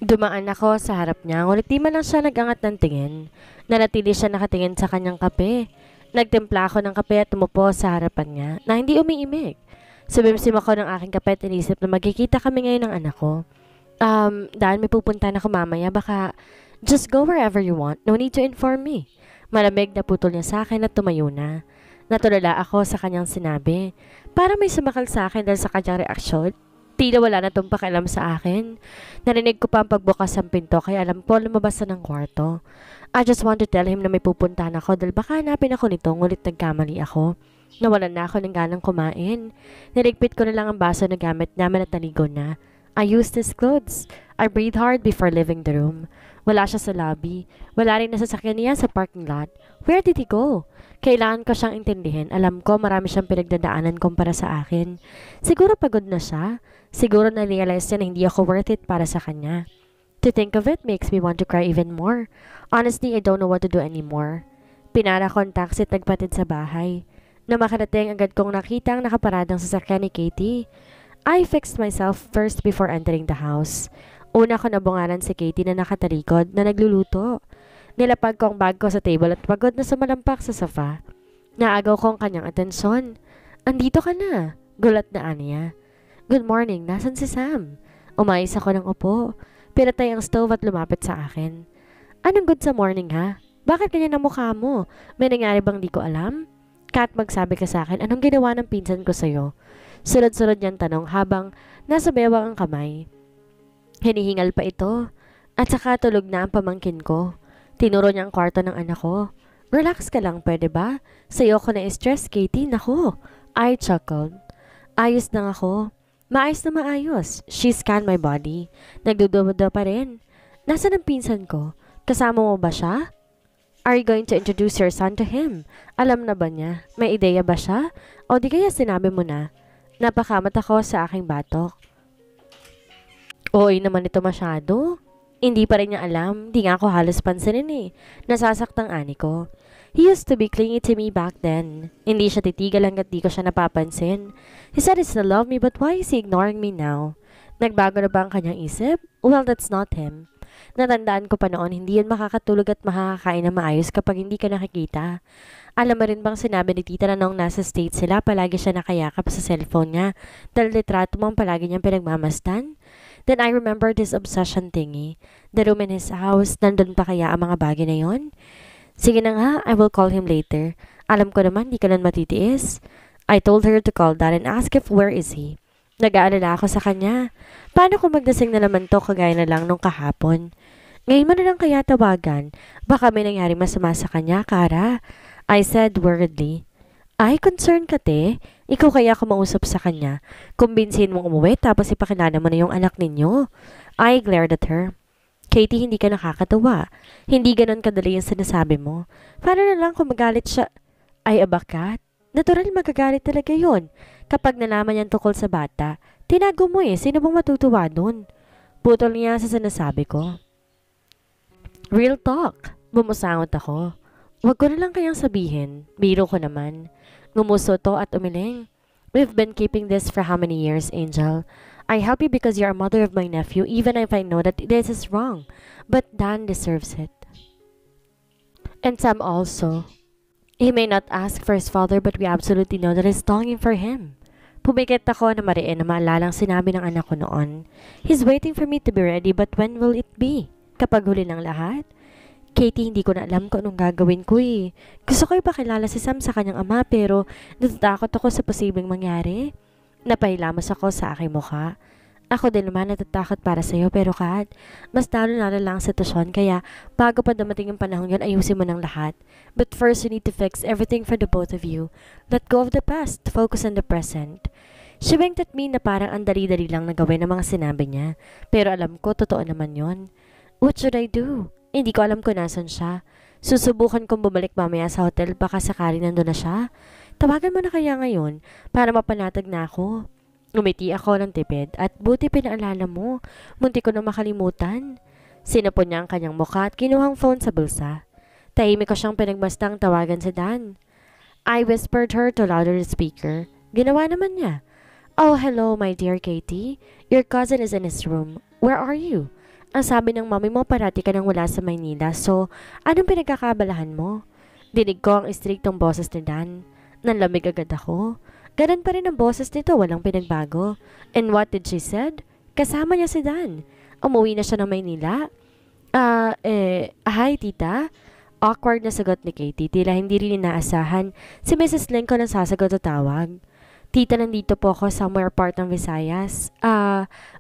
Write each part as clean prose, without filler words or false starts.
Dumaan ako sa harap niya, ngunit di man lang siya nagangat ng tingin. Nanatili siya nakatingin sa kanyang kape. Nagtimpla ako ng kape at tumupo sa harapan niya na hindi umiimik. Sumimsim ako ng aking kape at inisip na magkikita kami ngayon ng anak ko. Dahil may pupunta na ako mamaya, baka just go wherever you want. No need to inform me. Malamig na putol niya sa akin at tumayo na. Natulala ako sa kanyang sinabi. Para may sumakal sa akin dahil sa kanyang reaksyon. Tila wala na itong pakialam sa akin. Narinig ko pa ang pagbukas ng pinto kaya alam ko lumabas na ng kwarto. I just want to tell him na may pupuntahan ako dahil baka hanapin ako nito ngunit nagkamali ako. Nawalan na ako ng ganang kumain. Niligpit ko na lang ang baso na gamit namin at naligo na. I used his clothes. I breathed hard before leaving the room. Wala siya sa lobby. Wala rin nasasakyan niya sa parking lot. Where did he go? Kailangan ko siyang intindihin. Alam ko marami siyang pinagdadaanan kumpara sa akin. Siguro pagod na siya. Siguro na-realize niya na hindi ako worth it para sa kanya. To think of it makes me want to cry even more. Honestly, I don't know what to do anymore. Pinara ko ang taxi at nagpatid sa bahay. Na makarating agad kong nakita ang nakaparadang sasakyan ni Katie. I fixed myself first before entering the house. Una ko nabungaran si Katie na nakatalikod na nagluluto. Nilapag ko ang bag ko sa table at pagod na sumalampak sa sofa. Naagaw ko ang kanyang atensyon. Andito ka na, gulat na Anya. Good morning, nasan si Sam? Umayos ako ng upo. Pinatay ang stove at lumapit sa akin. Anong good sa morning ha? Bakit ganyan ang mukha mo? May nangyari bang di ko alam? Kat, magsabi ka sa akin, anong ginawa ng pinsan ko sa'yo? Sunod-sunod niyang tanong habang nasa bewang ang kamay. Hinihingal pa ito. At saka tulog na ang pamangkin ko. Tinuro niya ang kwarto ng anak ko. Relax ka lang, pwede ba? Sa'yo ko na-stress, Katie. Nako. I chuckled. Ayos lang ako. Maayos na maayos. She scanned my body. Nagdududa pa rin. Nasaan ang pinsan ko? Kasama mo ba siya? Are you going to introduce your son to him? Alam na ba niya? May ideya ba siya? O di kaya sinabi mo na? Napakamat ako sa aking batok. Oy naman ito masyado. Hindi pa rin niya alam. Di nga ako halos pansinin eh. Nasasaktang ani ko. He used to be clingy to me back then. Hindi siya titigil hanggat di ko siya napapansin. He said he still loved me but why is he ignoring me now? Nagbago na ba ang kanyang isip? Well, that's not him. Natandaan ko pa noon, hindi yun makakatulog at makakakain na maayos kapag hindi ka nakikita. Alam mo rin bang sinabi ni tita na noong nasa States sila, palagi siya nakayakap sa cellphone niya dahil litrato mo ang palagi niyang pinagmamastan? Then I remembered his obsession thingy. The room in his house, nandun pa kaya ang mga bagay na yon? Sige na nga, I will call him later. Alam ko naman, di ka nun matitiis. I told her to call Dad and ask if where is he. Nag-aalala ako sa kanya. Paano kung magdasing na naman to kagaya na lang nung kahapon? Ngayon mo na lang kaya tawagan. Baka may nangyari masama sa kanya, Kara. I said worriedly. Ay, concern ka te. Ikaw kaya kumausap sa kanya. Kumbinsin mong umuwi tapos ipakilala mo na yung anak ninyo. I glared at her. Katie, hindi ka nakakatawa. Hindi ganon kadali yung sinasabi mo. Paano na lang kung magalit siya? Ay, abakat. Natural magagalit talaga yon. Kapag nalaman niyan tungkol sa bata, tinago mo eh. Sino bang matutuwa nun? Putol niya sa sinasabi ko. Real talk. Bumusangot ako. Huwag ko na lang kayang sabihin. Biro ko naman. Ngumuso to at umiling. We've been keeping this for how many years, Angel? I help you because you're a mother of my nephew, even if I know that this is wrong. But Dan deserves it. And Sam also. He may not ask for his father, but we absolutely know that he's longing for him. Pumikit ako na mariin na maalalang sinabi ng anak ko noon. He's waiting for me to be ready, but when will it be? Kapag huli ng lahat? Katie, hindi ko na alam kung anong gagawin ko eh. Gusto ko ipakilala si Sam sa kanyang ama pero natatakot ako sa posibleng mangyari. Napahilamos ako sa aking mukha. Ako din naman natatakot para sa'yo pero Kat, mas lalo na lang ang sitwasyon kaya bago pa dumating yung panahon yun ayusin mo ng lahat. But first you need to fix everything for the both of you. Let go of the past, focus on the present. She winked at me na parang ang dali-dali lang na gawin ang mga sinabi niya. Pero alam ko, totoo naman yon. What should I do? Hindi ko alam kung nasan siya. Susubukan kong bumalik mamaya sa hotel baka sakali nandun na siya. Tawagan mo na kaya ngayon para mapanatag na ako. Umiti ako ng tipid at buti pinaalala mo. Munti ko na makalimutan. Sinapon niya ang kanyang mukha at kinuhang phone sa bulsa. Tahimik ko siyang pinagmastang tawagan si Dan. I whispered her to louder speaker. Ginawa naman niya. Oh, hello, my dear Katie. Your cousin is in his room. Where are you? Ang sabi ng mami mo parati ka nang wala sa Maynila, so anong pinagkakabalahan mo? Dinig ko ang istriktong boses ni Dan. Nanlamig agad ako. Ganun pa rin ang boses nito, walang pinagbago. And what did she said? Kasama niya si Dan. Umuwi na siya ng Maynila. Hi tita? Awkward na sagot ni Katie, tila hindi rin inaasahan si Mrs. Lincoln ang sasagot o tawag. Tita, nandito po ako somewhere part ng Visayas.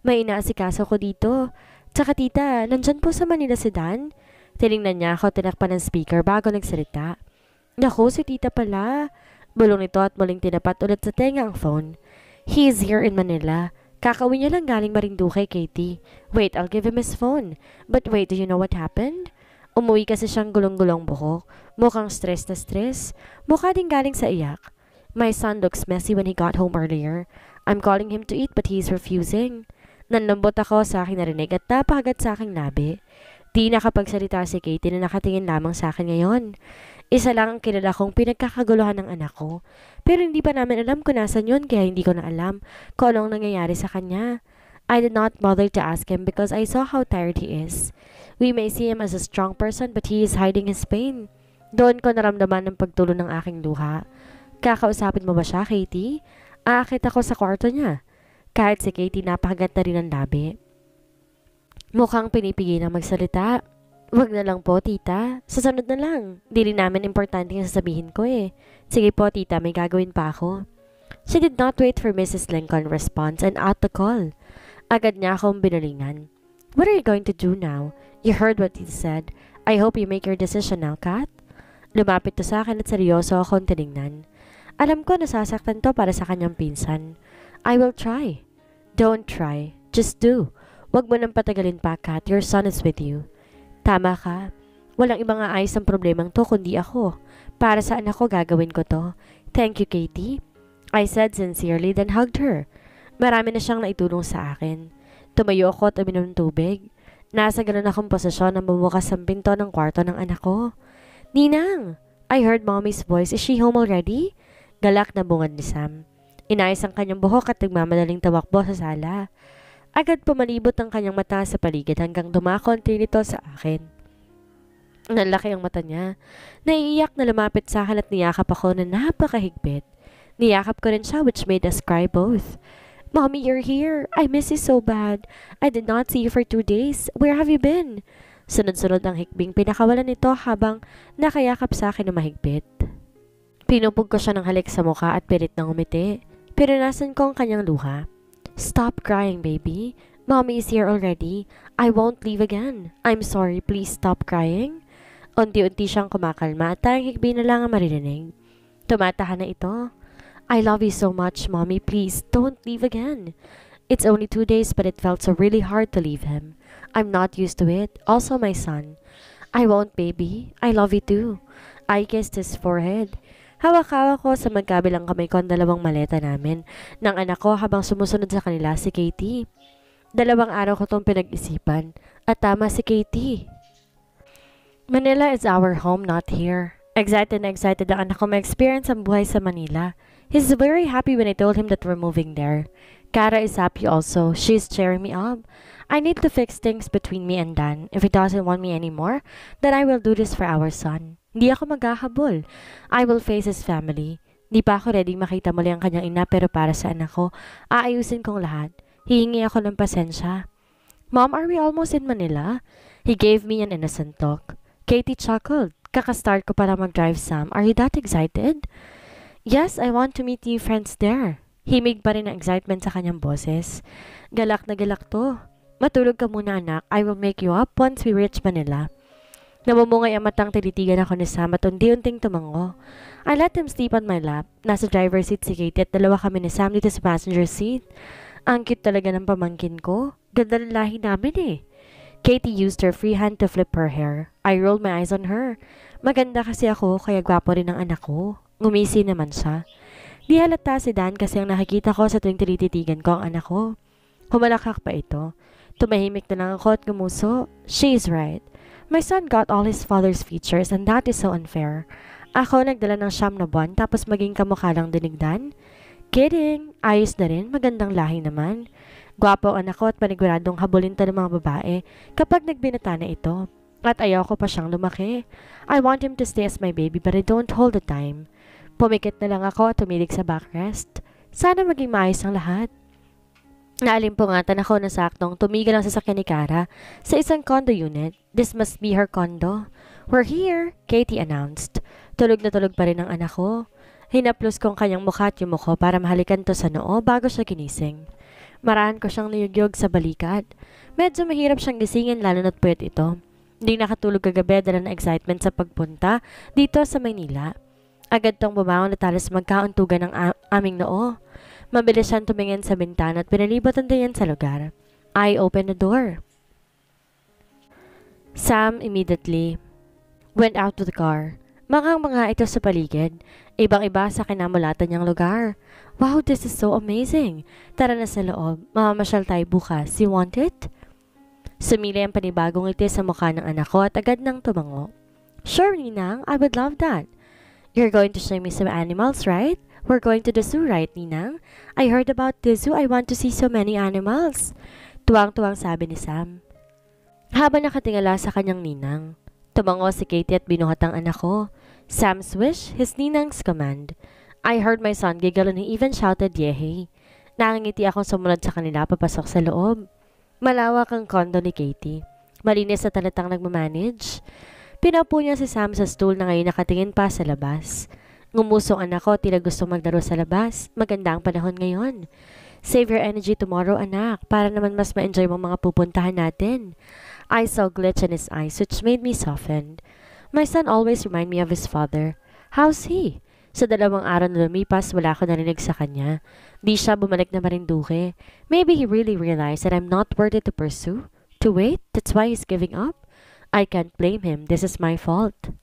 May inaasikaso ko dito. Tsaka tita, nandyan po sa Manila si Dan? Tinignan niya ako, tinakpan ng speaker bago nagsalita. Naku, si tita pala. Bulong nito at muling tinapat ulit sa tenga ang phone. He is here in Manila. Kakauwi niya lang galing Marinduque, Katie. Wait, I'll give him his phone. But wait, do you know what happened? Umuwi kasi siyang gulong-gulong buhok. Mukhang stress na stress. Mukha din galing sa iyak. My son looks messy when he got home earlier. I'm calling him to eat but he's refusing. Nanlambot ako sa aking narinig at napakagat sa aking labi. Di nakapagsalita si Katie na nakatingin lamang sa akin ngayon. Isa lang ang kilala kong pinagkakaguluhan ng anak ko. Pero hindi pa namin alam kung nasan yun kaya hindi ko na alam kung anong nangyayari sa kanya. I did not bother to ask him because I saw how tired he is. We may see him as a strong person but he is hiding his pain. Doon ko naramdaman ng pagtulo ng aking luha. Kakausapin mo ba siya, Katie? Aakit ako sa kwarto niya. Kahit si Katie napakagat na rin ang labi. Mukhang pinipigil na magsalita. Wag na lang po, tita. Sasunod na lang. Di rin namin importante yung sasabihin ko eh. Sige po, tita, may gagawin pa ako. She did not wait for Mrs. Lincoln's response and out the call. Agad niya akong binalingan. What are you going to do now? You heard what he said. I hope you make your decision now, Kat. Lumapit to sa akin at seryoso akong tinignan. Alam ko nasasaktan to para sa kanyang pinsan. I will try. Don't try. Just do. Wag mo nang patagalin pa, Kat. Your son is with you. Tama ka. Walang ibang aayos ang problemang to kundi ako. Para sa anak ko gagawin ko to. Thank you, Katie. I said sincerely then hugged her. Marami na siyang naitulong sa akin. Tumayo ako at uminom ng tubig. Nasa ganun akong posisyon na bumukas ang pinto ng kwarto ng anak ko. Ninang! I heard mommy's voice. Is she home already? Galak na bungad ni Sam. Inayos ang kanyang buhok at nagmamadaling tawakbo sa sala. Agad pumalibot ang kanyang mata sa paligid hanggang dumakonti nito sa akin. Nalaki ang mata niya. Naiiyak na lumapit sa akin at niyakap ako na napakahigpit. Niyakap ko rin siya which made us cry both. Mommy, you're here. I miss you so bad. I did not see you for 2 days. Where have you been? Sunod-sunod ang hikbing pinakawalan nito habang nakayakap sa akin na mahigpit. Pinupog ko siya ng halik sa mukha at pilit ng umiti. Pinunasan ko ang kanyang luha. Stop crying, baby. Mommy is here already. I won't leave again. I'm sorry, please stop crying. Unti-unti siyang kumakalma at tayong hikbing na lang ang maririnig. Tumatahan na ito. I love you so much, Mommy. Please, don't leave again. It's only 2 days but it felt so really hard to leave him. I'm not used to it. Also my son. I won't, baby. I love you too. I kissed his forehead. Hawak-hawak ko sa magkabilang kamay ko ang dalawang maleta namin ng anak ko habang sumusunod sa kanila si Katie. 2 araw ko itong pinag-isipan at tama si Katie. Manila is our home, not here. Excited na excited ang anak ko ma-experience ang buhay sa Manila. He's very happy when I told him that we're moving there. Kara is happy also. She's cheering me up. I need to fix things between me and Dan. If he doesn't want me anymore, then I will do this for our son. Hindi ako maghahabol. I will face his family. Di pa ako ready makita muli ang kanyang ina pero para sa anak ko, aayusin kong lahat. Hihingi ako ng pasensya. Mom, are we almost in Manila? He gave me an innocent talk. Katie chuckled. Kakastart ko para mag-drive, Sam. Are you that excited? Yes, I want to meet new friends there. Himig pa rin ang excitement sa kanyang boses. Galak na galak to. Matulog ka muna, anak. I will make you up once we reach Manila. Namumungay ang matang tinitigan ako ni Sam at unti-unting tumango. I let him sleep on my lap. Nasa driver's seat si Katie at dalawa kami ni Sam dito sa passenger seat. Ang cute talaga ng pamangkin ko. Ganda ng lahi namin eh. Katie used her free hand to flip her hair. I rolled my eyes on her. Maganda kasi ako kaya gwapo rin ang anak ko. Ngumisi naman siya. Di halata si Dan kasi ang nakikita ko sa tuwing tinititigan ko ang anak ko. Humalakak pa ito. Tumahimik na lang ako at gumuso. She's right. My son got all his father's features and that is so unfair. Ako nagdala ng 9 na buwan tapos maging kamukha lang dinigdan. Kidding. Ayos na rin. Magandang lahi naman. Gwapo ang anak ko at paniguradong habulin to ng mga babae kapag nagbinata na ito. At ayaw ko pa siyang lumaki. I want him to stay as my baby but I don't hold the time. Pumikit na lang ako at tumilig sa backrest. Sana maging maayos ang lahat. Naalimpungatan ako na saktong tumigil ang sasakyan ni Kara sa isang condo unit. This must be her condo. We're here, Katie announced. Tulog na tulog pa rin ang anak ko. Hinaplos kong kanyang mukha at yumuko para mahalikan to sa noo bago siya ginising. Marahan ko siyang niyugyog sa balikat. Medyo mahirap siyang gisingin lalo na't puyat ito. Hindi nakatulog kagabi dala ng excitement sa pagpunta dito sa Maynila. Agad tong bumangon at halos magkauntugan ng aming noo. Mabilis siyang tumingin sa bintana at pinalibot ang tingin sa lugar. I opened the door. Sam immediately went out to the car. Mga ito sa paligid. Ibang-iba sa kinamulatan niyang lugar. Wow, this is so amazing. Tara na sa loob. Mamamasyal tayo bukas. You want it? Sumili ang panibagong ngiti sa mukha ng anak ko at agad nang tumango. Sure, Ninang. I would love that. You're going to show me some animals, right? We're going to the zoo, right, Ninang? I heard about the zoo. I want to see so many animals. Tuwang-tuwang sabi ni Sam. Habang nakatingala sa kanyang ninang, tumango si Katie at binuhat ang anak ko. Sam's wish, his ninang's command. I heard my son giggle and he even shouted, "Yehey!" Nangingiti akong sumunod sa kanila papasok sa loob. Malawak ang kondo ni Katie. Malinis at talatang nagmamanage. Pinaupo niya si Sam sa stool na ngayon nakatingin pa sa labas. Ngumusong anak ko, tila gusto maglaro sa labas. Maganda ang panahon ngayon. Save your energy tomorrow, anak, para naman mas ma-enjoy mo mga pupuntahan natin. I saw glitch in his eyes which made me soften. My son always remind me of his father. How's he? Sa 2 araw na lumipas, wala ko narinig sa kanya. Di siya bumalik na Marinduque. Maybe he really realized that I'm not worthy to pursue. To wait? That's why he's giving up? I can't blame him. This is my fault.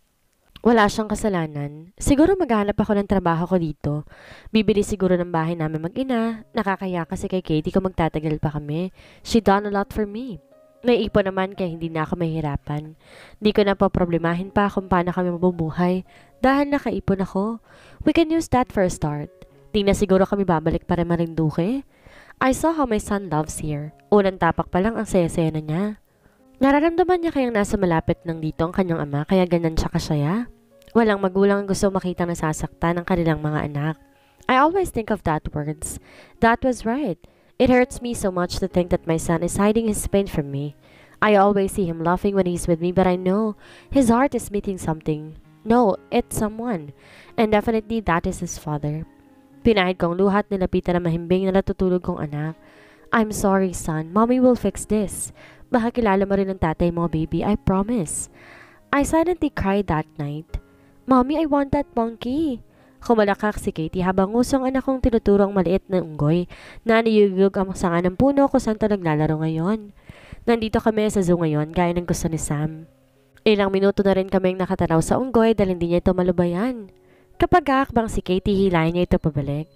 Wala siyang kasalanan. Siguro maghahanap ako ng trabaho ko dito. Bibili siguro ng bahay namin mag-ina. Nakakaya kasi kay Katie kung magtatagal pa kami. She done a lot for me. May ipon naman kaya hindi na ako mahirapan. Di ko na paproblemahin pa kung paano kami mabubuhay dahil nakaipon ako. We can use that for a start. Di na siguro kami babalik para Marinduque. I saw how my son loves here. Unang tapak pa lang ang saya-saya na niya. Nararamdaman niya kayang nasa malapit ng dito ang kanyang ama kaya ganun siya kasaya. Walang magulang ang gusto makita nasasaktan ng kanilang mga anak. I always think of that words. That was right. It hurts me so much to think that my son is hiding his pain from me. I always see him laughing when he's with me but I know his heart is meeting something. No, it's someone. And definitely that is his father. Pinahid kong luhat nilapitan na mahimbing na natutulog kong anak. I'm sorry, son. Mommy will fix this. Baka kilala mo rin ang tatay mo, baby. I promise. I silently cried that night. Mommy, I want that monkey. Kumalakak si Katie habang ngusong anak kong tinuturong maliit na unggoy na niyugog ang sanga ng puno kung saan ito naglalaro ngayon. Nandito kami sa zoo ngayon gaya ng gusto ni Sam. Ilang minuto na rin kaming nakatanaw sa unggoy dahil hindi niya ito malubayan. Kapag aakbang si Katie, hilahin niya ito pabalik.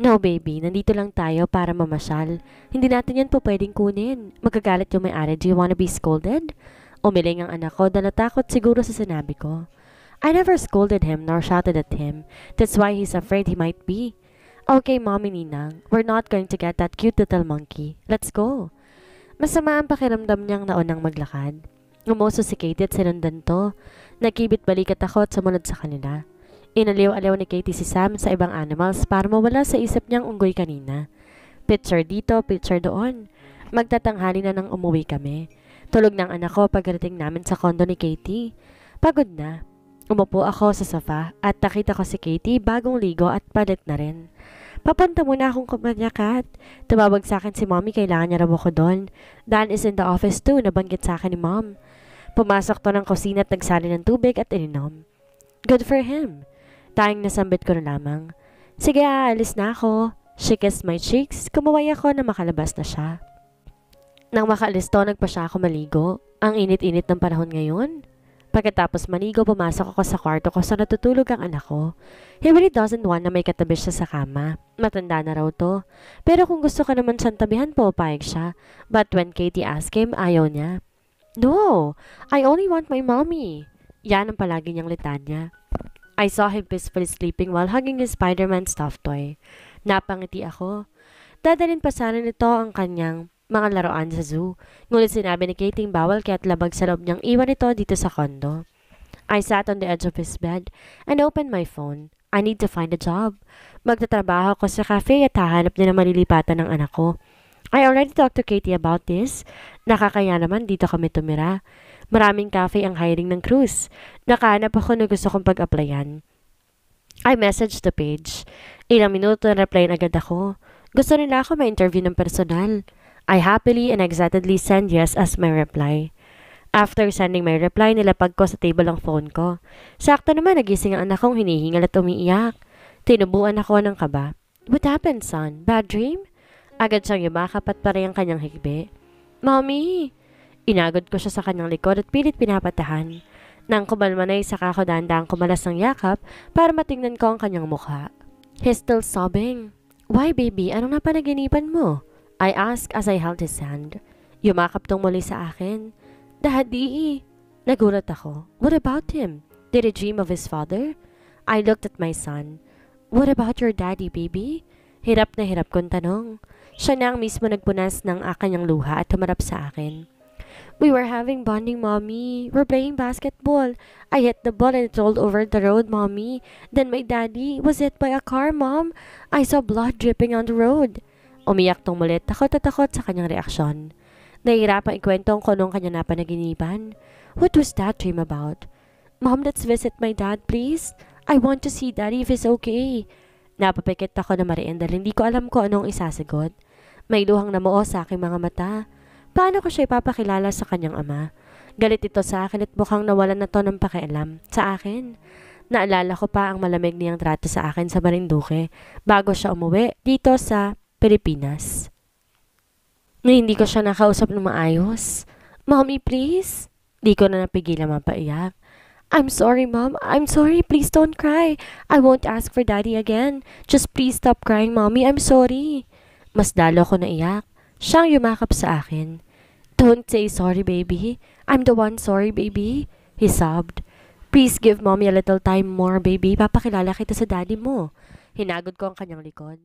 No, baby. Nandito lang tayo para mamasyal. Hindi natin yan po pwedeng kunin. Magagalit yung may-ari. Do you wanna be scolded? Umiling ang anak ko dahil natakot siguro sa sinabi ko. I never scolded him nor shouted at him. That's why he's afraid he might be. Okay, Mommy Ninang. We're not going to get that cute little monkey. Let's go. Masama ang pakiramdam niyang naunang maglakad. Umuso si Katie at sinundan to. Nagkibit balikat ako at sumunod sa kanila. Inaliw-aliw ni Katie si Sam sa ibang animals para mawala sa isip niyang unggoy kanina. Picture dito, picture doon. Magtatanghali na nang umuwi kami. Tulog ng anak ko pagdating namin sa kondo ni Katie. Pagod na. Umupo ako sa sofa at nakita ko si Katie bagong ligo at palit na rin. Papunta muna akong kumanyakat. Tumawag sa akin si Mommy, kailangan niya raw ako doon. Dan is in the office too, nabanggit sa akin ni Mom. Pumasok to ng kusina at nagsali ng tubig at ininom. Good for him. Tayong nasambit ko na lamang. Sige, aalis na ako. She kissed my cheeks. Kumaway ako na makalabas na siya. Nang makaalis to, nagpa siya ako maligo. Ang init-init ng panahon ngayon. Pagkatapos maligo, pumasok ako sa kwarto ko sa natutulog ang anak ko. He really doesn't want na may katabi siya sa kama. Matanda na raw to. Pero kung gusto ka naman siyang tabihan po, payag siya. But when Katie asked him, ayaw niya. No, I only want my mommy. Yan ang palagi niyang litanya. I saw him peacefully sleeping while hugging his Spider-Man stuffed toy. Napangiti ako. Dadalhin pa sana nito ang kanyang mga laruan sa zoo. Ngunit sinabi ni Katie bawal kaya't labag sa loob niyang iwan ito dito sa kondo. I sat on the edge of his bed and opened my phone. I need to find a job. Magtatrabaho ko sa cafe at hahanap din ng malilipatan ng anak ko. I already talked to Katie about this. Nakakaya naman dito kami tumira. Maraming cafe ang hiring ng cruise. Nakahanap ako na gusto kong pag-applyan. I messaged the page. Ilang minuto na reply agad ako. Gusto nila ako ma-interview ng personal. I happily and excitedly send yes as my reply. After sending my reply, nilapag ko sa table ang phone ko. Sakto naman nagising ang anak kong hinihingal at umiiyak. Tinubuan ako ng kaba. What happened, son? Bad dream? Agad siyang yumakap at parehang kanyang higbi. Mommy! Inagod ko siya sa kanyang likod at pilit pinapatahan. Nang kumalma na saka ako dahan-dahang kumalas ng yakap para matingnan ko ang kanyang mukha. He's still sobbing. Why, baby? Anong napanaginipan mo? I asked as I held his hand. Yumakap tong muli sa akin. Daddy! Nagulat ako. What about him? Did he dream of his father? I looked at my son. What about your daddy, baby? Hirap na hirap kong tanong. Siya na ang mismo nagpunas ng kanyang luha at humarap sa akin. We were having bonding, Mommy. We're playing basketball. I hit the ball and it rolled over the road, Mommy. Then my daddy was hit by a car, Mom. I saw blood dripping on the road. Umiyak tong mulit, takot at takot sa kanyang reaksyon. Nahihirapang ikwentong ko nung kanya napanaginipan. What was that dream about? Mom, let's visit my dad, please. I want to see Daddy if he's okay. Napapikit ako na mariin dahil hindi ko alam kung anong isasagot. May luhang namuo sa aking mga mata. Paano ko siya ipapakilala sa kanyang ama? Galit ito sa akin at mukhang nawalan na to ng pakialam sa akin. Naalala ko pa ang malamig niyang trato sa akin sa Marinduque bago siya umuwi dito sa Pilipinas. Na hindi ko siya nakausap ng maayos. Mommy, please? Di ko na napigilan mapaiyak. I'm sorry, Mom. I'm sorry. Please don't cry. I won't ask for Daddy again. Just please stop crying, Mommy. I'm sorry. Mas lalo ko naiyak. Siyang yumakap sa akin. Don't say sorry, baby. I'm the one sorry, baby. He sobbed. Please give Mommy a little time more, baby. Papakilala kita sa Daddy mo. Hinagod ko ang kanyang likod.